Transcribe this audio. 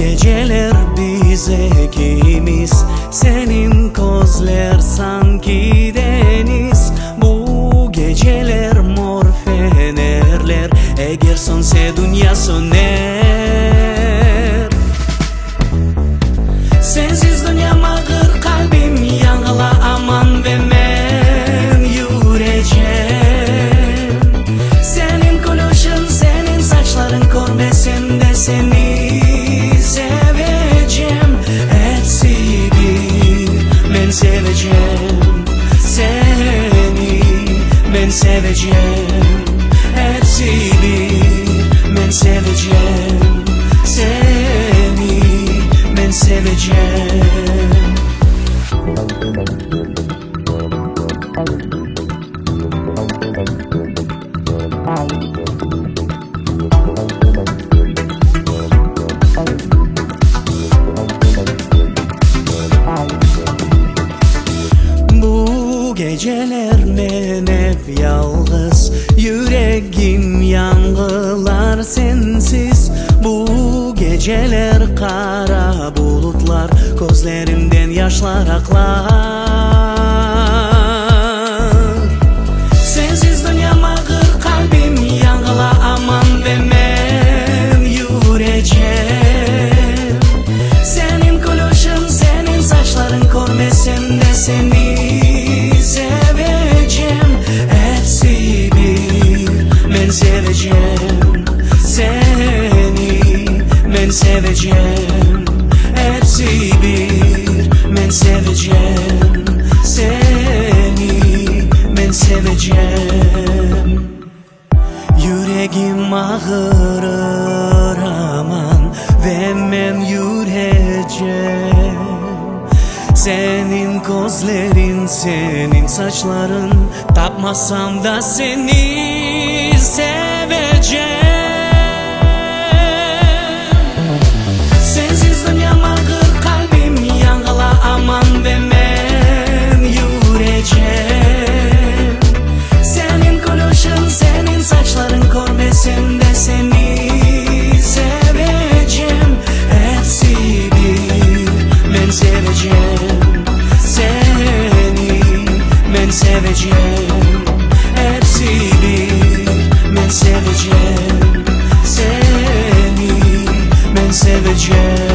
geceler bize ikimiz, senin gözler sanki deniz. Bu geceler mor fenerler, eğer sönse dünya söner. Sensiz dünyam ağır, kalbim yangıla aman ve men yüreceğim. Senin gülüşün, senin saçların görmesem de seni seveceğim. Etsi bir men seveceğim, seni men seveceğim. Etsi bir men seveceğim, seni men seveceğim. Bu geceler men hep yalnız, yüreğim yangılar sensiz. Bu geceler kara bulutlar, gözlerimden yaşlar aklar. Sensiz dünyam ağır, kalbim yangıla aman ve men yüreceğim. Senin gülüşün, senin saçların görmesem de seni seveceğim. Etsi bir men seveceğim, seni men seveceğim. Etsi bir men seveceğim, seni men seveceğim. Yüreğim ağrır aman ve men yüreceğim. Senin gözlerin, senin saçların, tapmasam da seni seveceğim. Sensiz dünyam ağır, kalbim yangıla aman ve men yüreceğim. Senin gülüşün, senin saçların görmesem de seni seveceğim. Etsi bir men seveceğim, seni men seveceğim. Etsi bir men seveceğim, seni men seveceğim.